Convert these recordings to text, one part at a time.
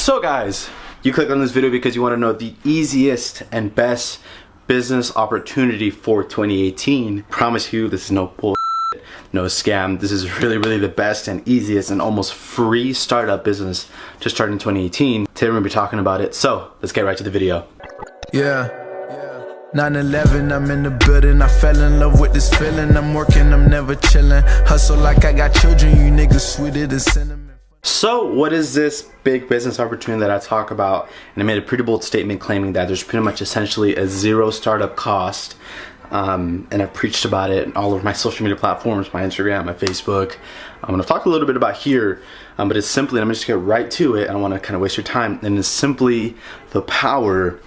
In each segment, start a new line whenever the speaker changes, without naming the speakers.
So guys, you clicked on this video because you want to know the easiest and best business opportunity for 2018. Promise you, this is no bullshit, no scam. This is really the best and easiest and almost free startup business to start in 2018. Today we're gonna be talking about it. So let's get right to the video.
Yeah. 9/11, I'm in the building. I fell in love with this feeling. I'm working, I'm never chilling. Hustle like I got children. You niggas sweeter than cinnamon.
So what is this big business opportunity that I talk about? And I made a pretty bold statement claiming that there's pretty much essentially a zero startup cost. And I've preached about it all over my social media platforms, my Instagram, my Facebook. I'm gonna talk a little bit about here, but it's simply, I'm gonna just get right to it. I don't wanna kind of waste your time. And it's simply the power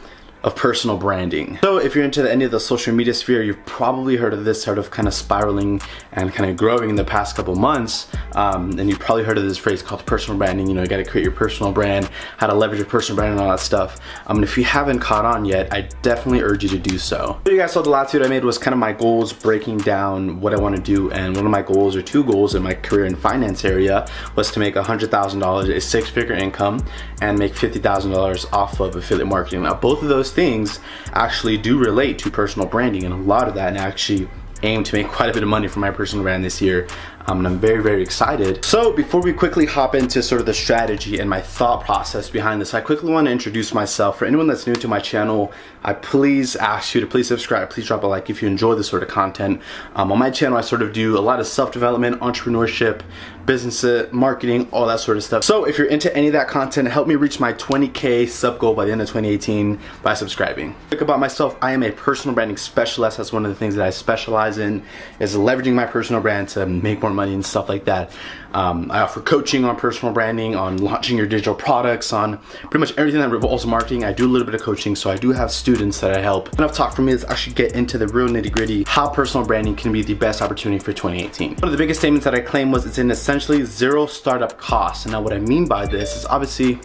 of personal branding. So if you're into any of the social media sphere, you've probably heard of this sort of kind of spiraling and kind of growing in the past couple months. And you've probably heard of this phrase called personal branding. You know, you gotta create your personal brand, how to leverage your personal brand and all that stuff. And if you haven't caught on yet, I definitely urge you to do so. You guys saw the last video I made was kind of my goals, breaking down what I wanna do. And one of my goals, or two goals in my career and finance area, was to make $100,000, a six-figure income, and make $50,000 off of affiliate marketing. Now, both of those things actually do relate to personal branding, and a lot of that, and I actually aim to make quite a bit of money from my personal brand this year. And I'm very excited. So before we quickly hop into sort of the strategy and my thought process behind this, I quickly want to introduce myself. For anyone that's new to my channel, I please ask you to please subscribe, please drop a like if you enjoy this sort of content. On my channel, I sort of do a lot of self-development, entrepreneurship, business, marketing, all that sort of stuff. So if you're into any of that content, help me reach my 20K sub goal by the end of 2018 by subscribing. Quick about myself, I am a personal branding specialist. That's one of the things that I specialize in, is leveraging my personal brand to make more money and stuff like that. I offer coaching on personal branding, on launching your digital products, on pretty much everything that revolves marketing. I do a little bit of coaching, so I do have students that I help. Enough talk for me. Let's actually get into the real nitty-gritty, how personal branding can be the best opportunity for 2018. One of the biggest statements that I claim was it's an essentially zero startup cost. And now what I mean by this is obviously,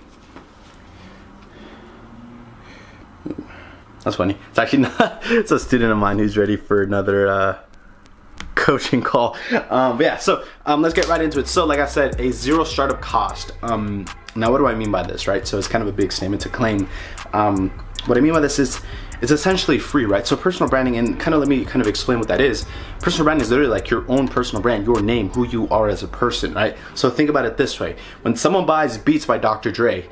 that's funny. It's actually not, it's a student of mine who's ready for another coaching call. But yeah, so let's get right into it. So like I said, a zero startup cost. Now what do I mean by this, right? So it's kind of a big statement to claim. What I mean by this is it's essentially free, right? So personal branding, and let me explain what that is. Personal branding is literally like your own personal brand, your name, who you are as a person, right? So think about it this way. When someone buys Beats by Dr. Dre,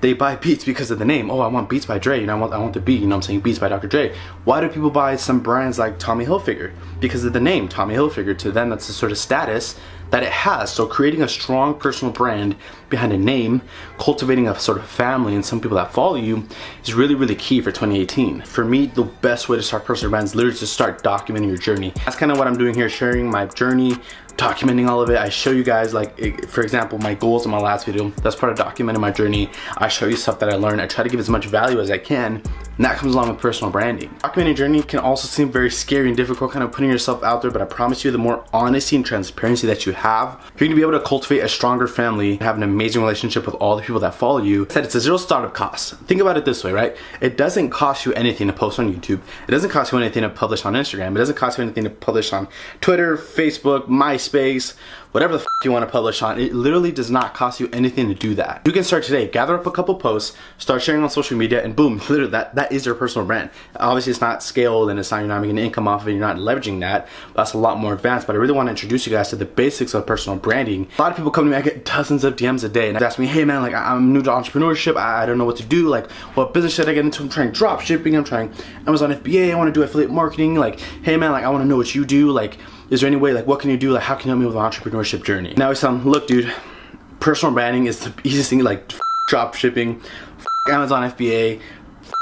they buy Beats because of the name. Oh, I want Beats by Dre, you know, I want the beat, you know what I'm saying, Beats by Dr. Dre. Why do people buy some brands like Tommy Hilfiger? Because of the name, Tommy Hilfiger. To them, that's the sort of status that it has. So creating a strong personal brand behind a name, cultivating a sort of family and some people that follow you is really key for 2018. For me, the best way to start personal brands is literally to start documenting your journey. That's kind of what I'm doing here, sharing my journey, documenting all of it. I show you guys, like, for example, my goals in my last video. That's part of documenting my journey. I show you stuff that I learned. I try to give as much value as I can, and that comes along with personal branding. Documenting journey can also seem very scary and difficult, kind of putting yourself out there, but I promise you, the more honesty and transparency that you have, you're gonna be able to cultivate a stronger family, have an amazing relationship with all the people that follow you. I said it's a zero startup cost. Think about it this way, right? It doesn't cost you anything to post on YouTube. It doesn't cost you anything to publish on Instagram. It doesn't cost you anything to publish on Twitter, Facebook, MySpace, whatever the f you want to publish on. It literally does not cost you anything to do that. You can start today, gather up a couple posts, start sharing on social media, and boom, literally that is your personal brand. Obviously it's not scaled, and you're not making income off of it, you're not leveraging that. That's a lot more advanced, but I really want to introduce you guys to the basics of personal branding. A lot of people come to me, I get dozens of DMs a day, and they ask me, hey man, like, I'm new to entrepreneurship, I don't know what to do, like, what business should I get into? I'm trying drop shipping, I'm trying Amazon FBA, I want to do affiliate marketing, like, hey man, like, I want to know what you do, like, is there any way, like, what can you do, like, how can you help me with an entrepreneurship journey? Now I tell them, look dude, personal branding is the easiest thing, like, drop shipping, Amazon FBA,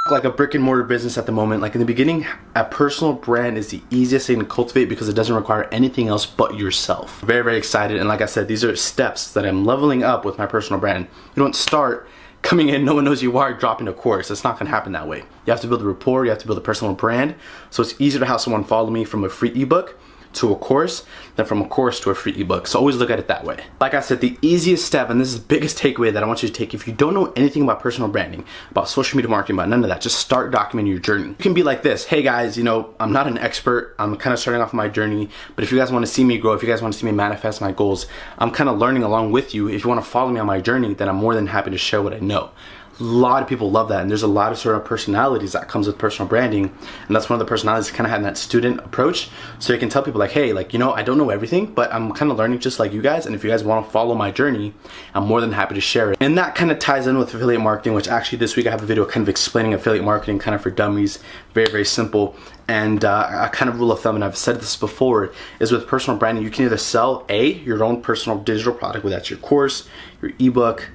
like a brick and mortar business at the moment. Like in the beginning, a personal brand is the easiest thing to cultivate because it doesn't require anything else but yourself. Very excited, and like I said, these are steps that I'm leveling up with my personal brand. You don't start coming in, no one knows you are, dropping a course. It's not gonna happen that way. You have to build a rapport, you have to build a personal brand. So it's easier to have someone follow me from a free ebook to a course than from a course to a free ebook. So always look at it that way. Like I said, the easiest step, and this is the biggest takeaway that I want you to take, if you don't know anything about personal branding, about social media marketing, about none of that, just start documenting your journey. You can be like this: hey guys, you know, I'm not an expert, I'm kind of starting off my journey, but if you guys want to see me grow, if you guys want to see me manifest my goals, I'm kind of learning along with you. If you want to follow me on my journey, then I'm more than happy to share what I know. A lot of people love that, and there's a lot of sort of personalities that comes with personal branding, and that's one of the personalities kind of having that student approach. So you can tell people like, hey, like, you know, I don't know everything, but I'm kind of learning just like you guys, and if you guys want to follow my journey, I'm more than happy to share it. And that kind of ties in with affiliate marketing, which actually this week I have a video kind of explaining affiliate marketing kind of for dummies. Very, very simple. And a kind of rule of thumb, and I've said this before, is with personal branding, you can either sell your own personal digital product, whether that's your course, your ebook,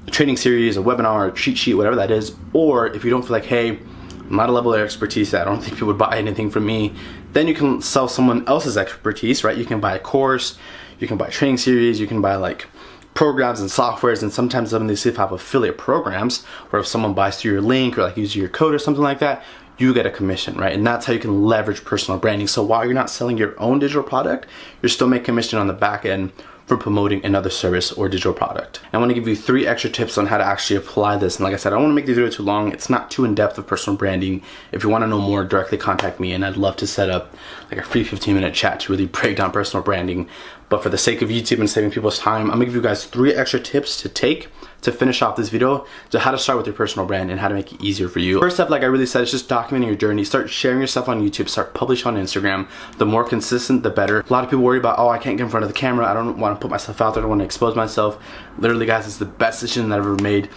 a training series, a webinar, a cheat sheet, whatever that is, or if you don't feel like, hey, I'm not a level of expertise that I don't think people would buy anything from me, then you can sell someone else's expertise, right? You can buy a course, you can buy a training series, you can buy like programs and softwares, and sometimes some of these have affiliate programs where if someone buys through your link or like uses your code or something like that, you get a commission, right? And that's how you can leverage personal branding. So while you're not selling your own digital product, you're still making commission on the back end for promoting another service or digital product. I want to give you 3 extra tips on how to actually apply this. And like I said, I don't want to make the video too long. It's not too in-depth of personal branding. If you want to know more, directly contact me, and I'd love to set up like a free 15-minute chat to really break down personal branding. But for the sake of YouTube and saving people's time, I'm gonna give you guys 3 extra tips to take to finish off this video to how to start with your personal brand and how to make it easier for you. First step, like I really said, is just documenting your journey. Start sharing your stuff on YouTube, start publishing on Instagram. The more consistent, the better. A lot of people worry about, oh, I can't get in front of the camera, I don't want to put myself out there, I don't want to expose myself. Literally, guys, it's the best decision that I've ever made.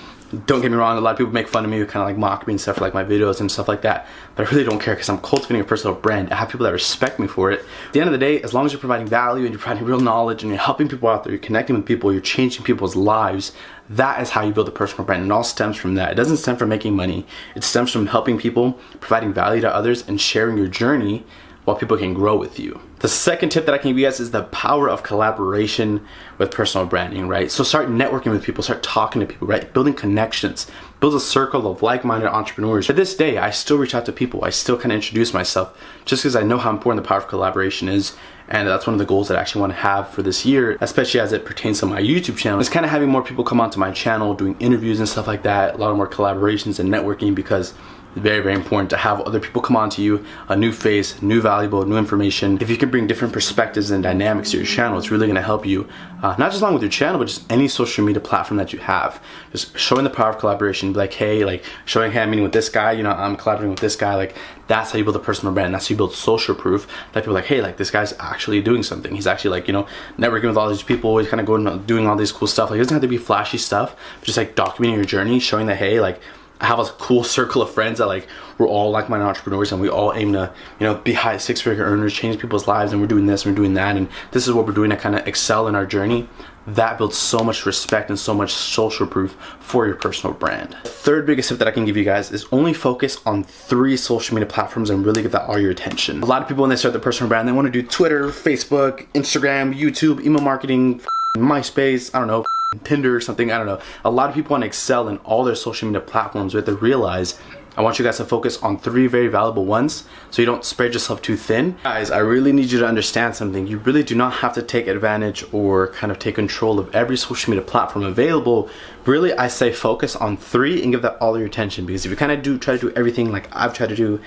Don't get me wrong, a lot of people make fun of me, kind of like mock me and stuff for like my videos and stuff like that, but I really don't care because I'm cultivating a personal brand. I have people that respect me for it. At the end of the day, as long as you're providing value and you're providing real knowledge and you're helping people out there, you're connecting with people, you're changing people's lives, that is how you build a personal brand. And it all stems from that. It doesn't stem from making money. It stems from helping people, providing value to others, and sharing your journey while people can grow with you. The second tip that I can give you guys is the power of collaboration with personal branding, right? So start networking with people, start talking to people, right? Building connections, build a circle of like-minded entrepreneurs. To this day, I still reach out to people. I still kind of introduce myself just because I know how important the power of collaboration is. And that's one of the goals that I actually want to have for this year, especially as it pertains to my YouTube channel. It's kind of having more people come onto my channel, doing interviews and stuff like that, a lot of more collaborations and networking, because it's very, very important to have other people come onto you, a new face, new valuable, new information. If you can bring different perspectives and dynamics to your channel, it's really going to help you, not just along with your channel, but just any social media platform that you have. Just showing the power of collaboration, be like, hey, like showing, hey, I'm meeting with this guy, you know, I'm collaborating with this guy, like that's how you build a personal brand. That's how you build social proof that people are like, hey, like this guy's actually doing something. He's actually like, you know, networking with all these people, he's kind of going doing all this cool stuff. Like it doesn't have to be flashy stuff, but just like documenting your journey, showing that, hey, like I have a cool circle of friends that like we're all like-minded entrepreneurs and we all aim to, you know, be high 6-figure earners, change people's lives, and we're doing this and we're doing that, and this is what we're doing to kind of excel in our journey. That builds so much respect and so much social proof for your personal brand. The third biggest tip that I can give you guys is only focus on 3 social media platforms and really get that all your attention. A lot of people when they start their personal brand, they want to do Twitter, Facebook, Instagram, YouTube, email marketing, MySpace, I don't know, Tinder or something, I don't know. A lot of people want to excel in all their social media platforms, but they realize I want you guys to focus on 3 very valuable ones so you don't spread yourself too thin. Guys, I really need you to understand something. You really do not have to take advantage or kind of take control of every social media platform available. Really, I say focus on 3 and give that all your attention, because if you kind of try to do everything like I've tried to do,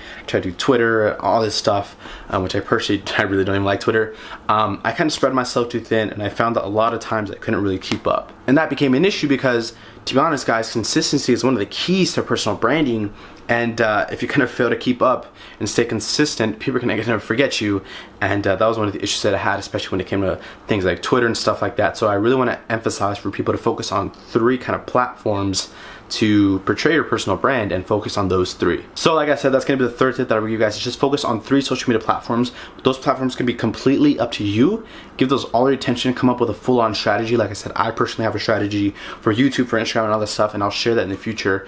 Twitter, all this stuff, which I really don't even like Twitter, I kind of spread myself too thin, and I found that a lot of times I couldn't really keep up. And that became an issue because, to be honest guys, consistency is one of the keys to personal branding. And if you kind of fail to keep up and stay consistent, people are going to forget you. And that was one of the issues that I had, especially when it came to things like Twitter and stuff like that. So I really want to emphasize for people to focus on 3 kind of platforms to portray your personal brand and focus on those 3. So like I said, that's going to be the third tip that I will give you guys, is just focus on 3 social media platforms. Those platforms can be completely up to you. Give those all your attention, come up with a full-on strategy. Like I said, I personally have a strategy for YouTube, for Instagram, and all that stuff, and I'll share that in the future.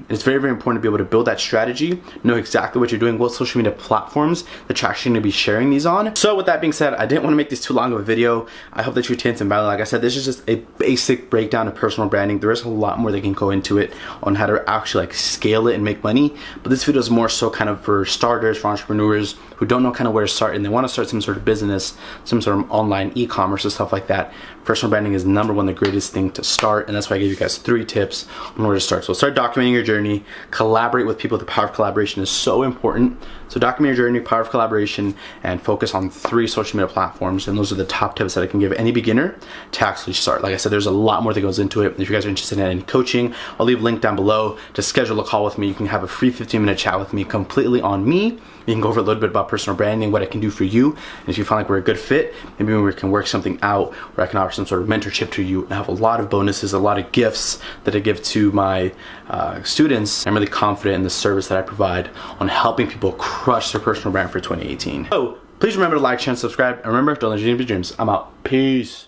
It's very, very important to be able to build that strategy, know exactly what you're doing, what social media platforms that you're actually going to be sharing these on. So with that being said, I didn't want to make this too long of a video. I hope that you retain some value. Like I said, this is just a basic breakdown of personal branding. There is a lot more that can go into it on how to actually like scale it and make money. But this video is more so kind of for starters, for entrepreneurs who don't know kind of where to start and they want to start some sort of business, some sort of online e-commerce and stuff like that. Personal branding is number one, the greatest thing to start, and that's why I gave you guys 3 tips on where to start. So start documenting your journey, collaborate with people. The power of collaboration is so important. So document your journey, power of collaboration, and focus on 3 social media platforms. And those are the top tips that I can give any beginner to actually start. Like I said, there's a lot more that goes into it. If you guys are interested in any coaching, I'll leave a link down below to schedule a call with me. You can have a free 15-minute chat with me completely on me. You can go over a little bit about personal branding, what I can do for you. And if you find like we're a good fit, maybe we can work something out where I can offer some sort of mentorship to you. I have a lot of bonuses, a lot of gifts that I give to my students. I'm really confident in the service that I provide on helping people crush their personal brand for 2018. So please remember to like, share, and subscribe. And remember, don't let your dreams be dreams. I'm out. Peace.